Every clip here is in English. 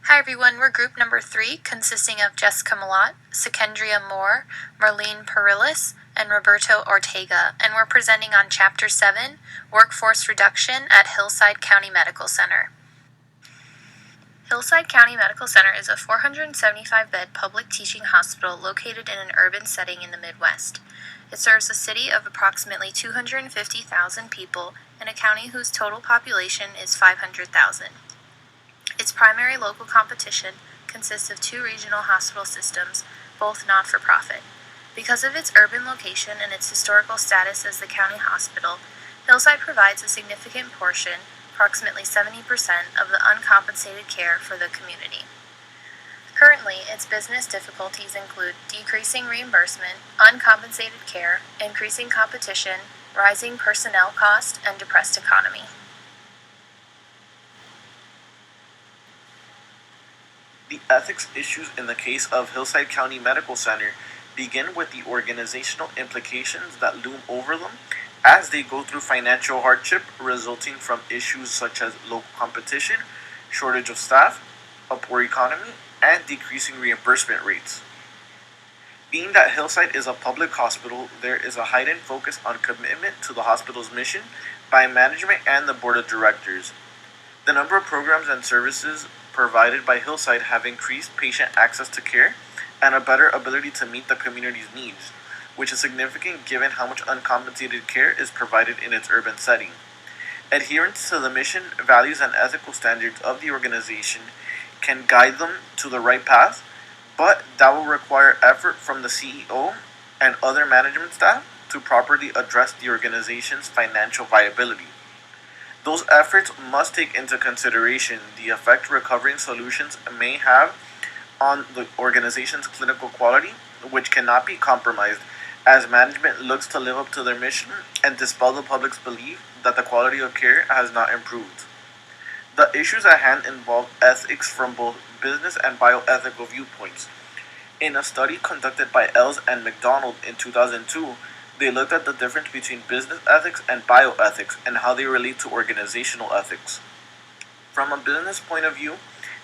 Hi everyone, we're group number 3, consisting of Jessica Malat, Secendria Moore, Marlene Perillis, and Roberto Ortega, and we're presenting on Chapter 7, Workforce Reduction at Hillside County Medical Center. Hillside County Medical Center is a 475-bed public teaching hospital located in an urban setting in the Midwest. It serves a city of approximately 250,000 people in a county whose total population is 500,000. Its primary local competition consists of 2 regional hospital systems, both not-for-profit. Because of its urban location and its historical status as the county hospital, Hillside provides a significant portion, approximately 70%, of the uncompensated care for the community. Currently, its business difficulties include decreasing reimbursement, uncompensated care, increasing competition, rising personnel cost, and depressed economy. The ethics issues in the case of Hillside County Medical Center begin with the organizational implications that loom over them as they go through financial hardship resulting from issues such as low competition, shortage of staff, a poor economy, and decreasing reimbursement rates. Being that Hillside is a public hospital, there is a heightened focus on commitment to the hospital's mission by management and the board of directors. The number of programs and services provided by Hillside have increased patient access to care and a better ability to meet the community's needs, which is significant given how much uncompensated care is provided in its urban setting. Adherence to the mission, values, and ethical standards of the organization can guide them to the right path, but that will require effort from the CEO and other management staff to properly address the organization's financial viability. Those efforts must take into consideration the effect recovering solutions may have on the organization's clinical quality, which cannot be compromised as management looks to live up to their mission and dispel the public's belief that the quality of care has not improved. The issues at hand involve ethics from both business and bioethical viewpoints. In a study conducted by Els and McDonald in 2002, they looked at the difference between business ethics and bioethics and how they relate to organizational ethics. From a business point of view,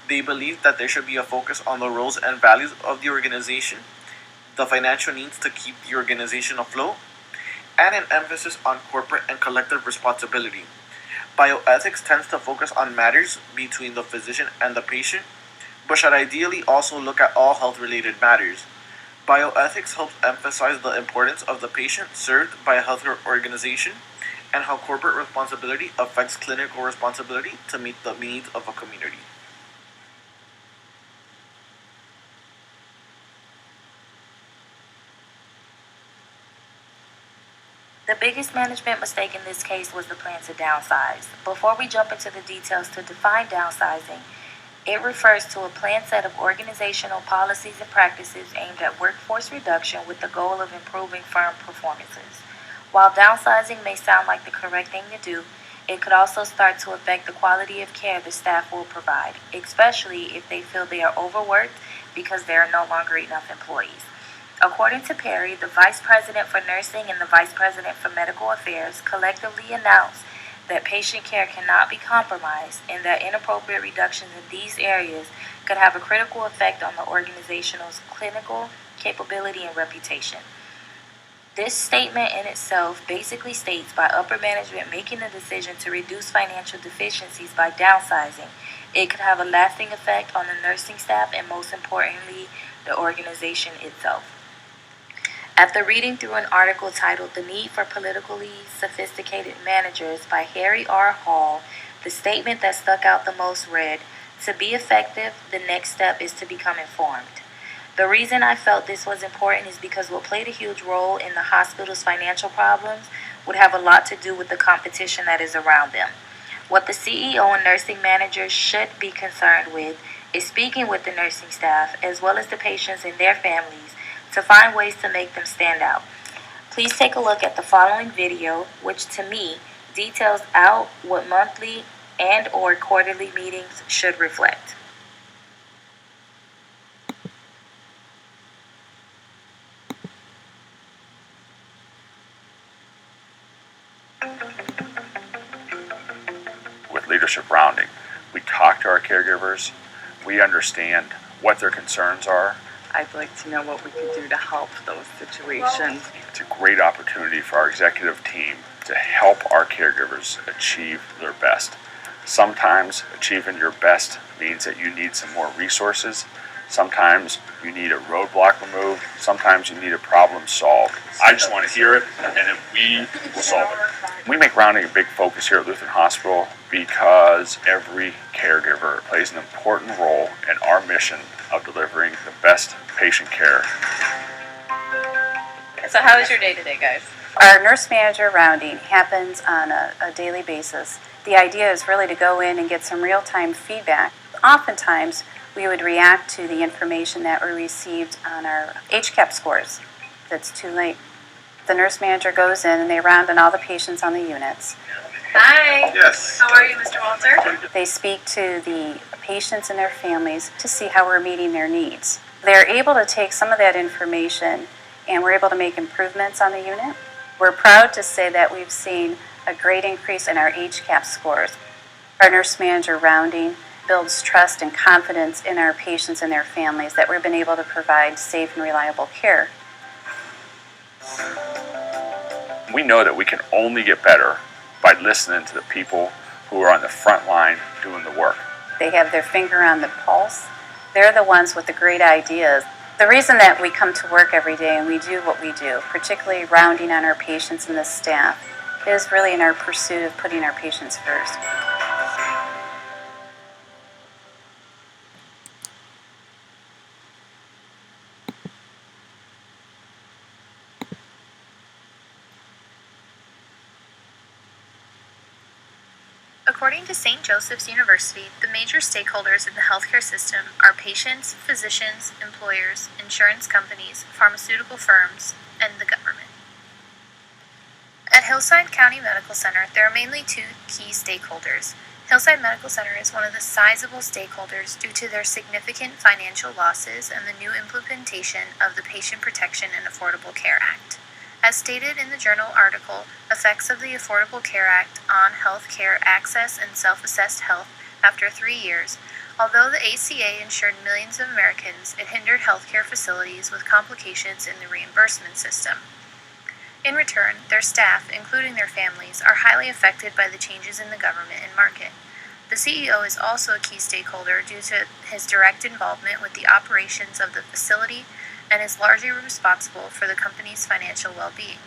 they believe that there should be a focus on the roles and values of the organization, the financial needs to keep the organization afloat, and an emphasis on corporate and collective responsibility. Bioethics tends to focus on matters between the physician and the patient, but should ideally also look at all health-related matters. Bioethics helps emphasize the importance of the patient served by a healthcare organization and how corporate responsibility affects clinical responsibility to meet the needs of a community. The biggest management mistake in this case was the plan to downsize. Before we jump into the details to define downsizing, it refers to a planned set of organizational policies and practices aimed at workforce reduction with the goal of improving firm performances. While downsizing may sound like the correct thing to do, it could also start to affect the quality of care the staff will provide, especially if they feel they are overworked because there are no longer enough employees. According to Perry, the Vice President for Nursing and the Vice President for Medical Affairs collectively announced that patient care cannot be compromised and that inappropriate reductions in these areas could have a critical effect on the organization's clinical capability and reputation. This statement in itself basically states by upper management making the decision to reduce financial deficiencies by downsizing, it could have a lasting effect on the nursing staff and most importantly, the organization itself. After reading through an article titled The Need for Politically Sophisticated Managers by Harry R. Hall, the statement that stuck out the most read, "To be effective, the next step is to become informed." The reason I felt this was important is because what played a huge role in the hospital's financial problems would have a lot to do with the competition that is around them. What the CEO and nursing managers should be concerned with is speaking with the nursing staff as well as the patients and their families to find ways to make them stand out. Please take a look at the following video, which to me details out what monthly and or quarterly meetings should reflect. With leadership rounding, we talk to our caregivers, We understand what their concerns are. I'd like to know what we could do to help those situations. It's a great opportunity for our executive team to help our caregivers achieve their best. Sometimes achieving your best means that you need some more resources. Sometimes you need a roadblock removed. Sometimes you need a problem solved. I just want to hear it, and then we will solve it. We make rounding a big focus here at Lutheran Hospital because every caregiver plays an important role in our mission of delivering the best patient care. So how is your day today, guys? Our nurse manager rounding happens on a daily basis. The idea is really to go in and get some real-time feedback. Oftentimes, we would react to the information that we received on our HCAP scores. That's too late. The nurse manager goes in and they round on all the patients on the units. Hi. Yes. How are you, Mr. Walter? They speak to the patients and their families to see how we're meeting their needs. They're able to take some of that information and we're able to make improvements on the unit. We're proud to say that we've seen a great increase in our HCAP scores. Our nurse manager rounding builds trust and confidence in our patients and their families that we've been able to provide safe and reliable care. We know that we can only get better by listening to the people who are on the front line doing the work. They have their finger on the pulse. They're the ones with the great ideas. The reason that we come to work every day and we do what we do, particularly rounding on our patients and the staff, is really in our pursuit of putting our patients first. According to St. Joseph's University, the major stakeholders in the healthcare system are patients, physicians, employers, insurance companies, pharmaceutical firms, and the government. At Hillside County Medical Center, there are mainly two key stakeholders. Hillside Medical Center is one of the sizable stakeholders due to their significant financial losses and the new implementation of the Patient Protection and Affordable Care Act. As stated in the journal article, Effects of the Affordable Care Act on Health Care Access and Self-Assessed Health After 3 Years, although the ACA insured millions of Americans, it hindered healthcare facilities with complications in the reimbursement system. In return, their staff, including their families, are highly affected by the changes in the government and market. The CEO is also a key stakeholder due to his direct involvement with the operations of the facility and is largely responsible for the company's financial well-being.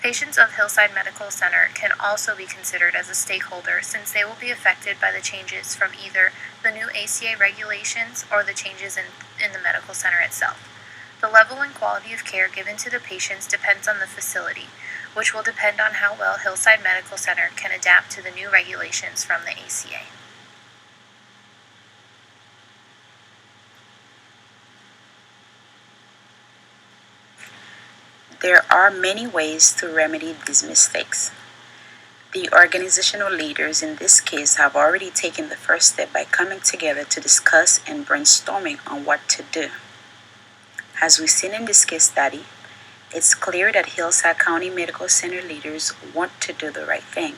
Patients of Hillside Medical Center can also be considered as a stakeholder since they will be affected by the changes from either the new ACA regulations or the changes in the medical center itself. The level and quality of care given to the patients depends on the facility, which will depend on how well Hillside Medical Center can adapt to the new regulations from the ACA. There are many ways to remedy these mistakes. The organizational leaders in this case have already taken the first step by coming together to discuss and brainstorming on what to do. As we've seen in this case study, it's clear that Hillside County Medical Center leaders want to do the right thing.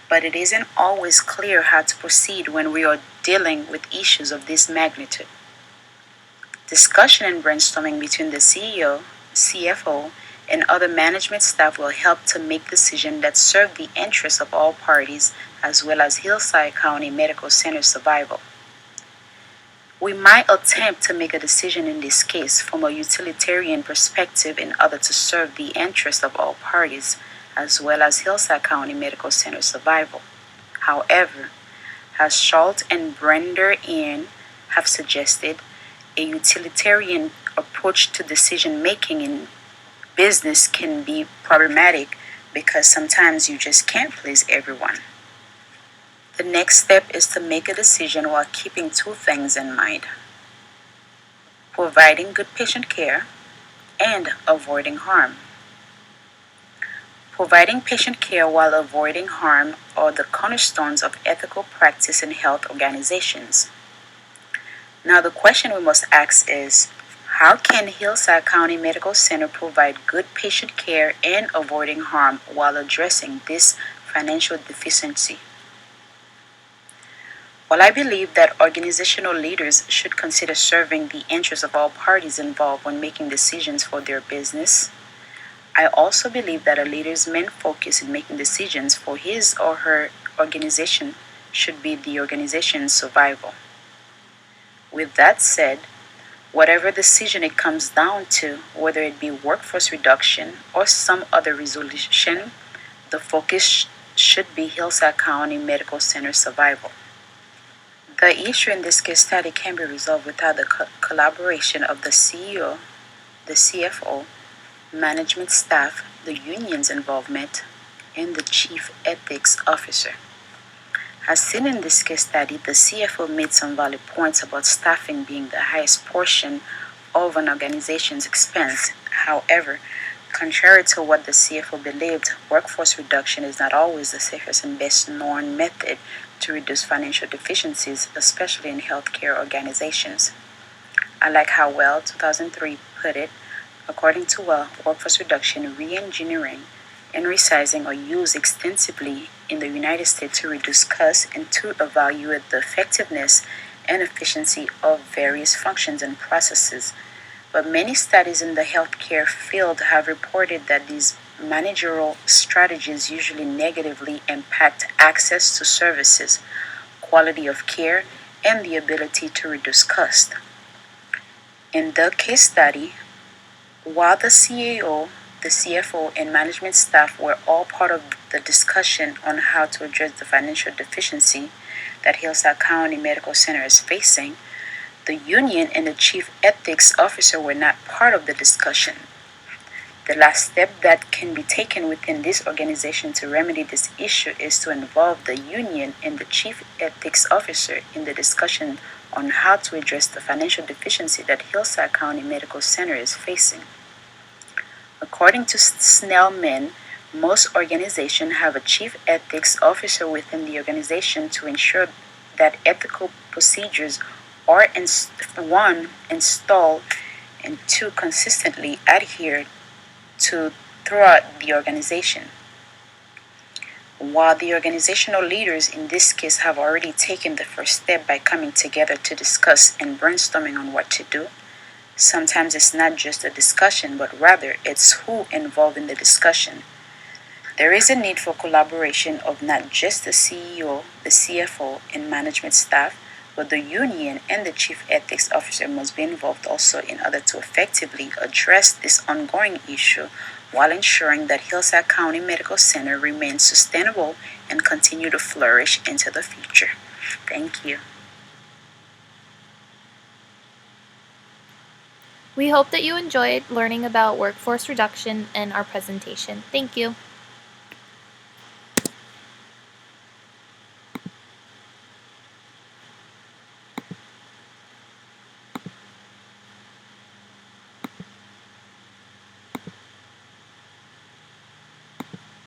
But it isn't always clear how to proceed when we are dealing with issues of this magnitude. Discussion and brainstorming between the CEO, CFO, and other management staff will help to make decisions that serve the interests of all parties as well as Hillside County Medical Center's survival. We might attempt to make a decision in this case from a utilitarian perspective in order to serve the interests of all parties as well as Hillside County Medical Center's survival. However, as Schultz and Brender Ian have suggested, a utilitarian approach to decision making in business can be problematic because sometimes you just can't please everyone. The next step is to make a decision while keeping two things in mind: providing good patient care and avoiding harm. Providing patient care while avoiding harm are the cornerstones of ethical practice in health organizations. Now, the question we must ask is, how can Hillside County Medical Center provide good patient care and avoiding harm while addressing this financial deficiency? While I believe that organizational leaders should consider serving the interests of all parties involved when making decisions for their business, I also believe that a leader's main focus in making decisions for his or her organization should be the organization's survival. With that said, whatever decision it comes down to, whether it be workforce reduction or some other resolution, the focus should be Hillside County Medical Center survival. The issue in this case study can be resolved without the collaboration of the CEO, the CFO, management staff, the union's involvement, and the chief ethics officer. As seen in this case study, the CFO made some valid points about staffing being the highest portion of an organization's expense. However, contrary to what the CFO believed, workforce reduction is not always the safest and best known method to reduce financial deficiencies, especially in healthcare organizations. I like how well 2003 put it. According to workforce reduction, re-engineering, and resizing are used extensively in the United States to reduce costs and to evaluate the effectiveness and efficiency of various functions and processes. But many studies in the healthcare field have reported that these managerial strategies usually negatively impact access to services, quality of care, and the ability to reduce cost. In the case study, while the CAO, the CFO, and management staff were all part of the discussion on how to address the financial deficiency that Hillside County Medical Center is facing, the union and the chief ethics officer were not part of the discussion. The last step that can be taken within this organization to remedy this issue is to involve the union and the chief ethics officer in the discussion on how to address the financial deficiency that Hillside County Medical Center is facing. According to Snellman, most organizations have a chief ethics officer within the organization to ensure that ethical procedures are installed and two, consistently adhered to throughout the organization. While the organizational leaders in this case have already taken the first step by coming together to discuss and brainstorming on what to do, sometimes it's not just a discussion, but rather it's who involved in the discussion. There is a need for collaboration of not just the CEO, the CFO, and management staff, but the union and the chief ethics officer must be involved also in order to effectively address this ongoing issue while ensuring that Hillside County Medical Center remains sustainable and continue to flourish into the future. Thank you. We hope that you enjoyed learning about workforce reduction and our presentation. Thank you.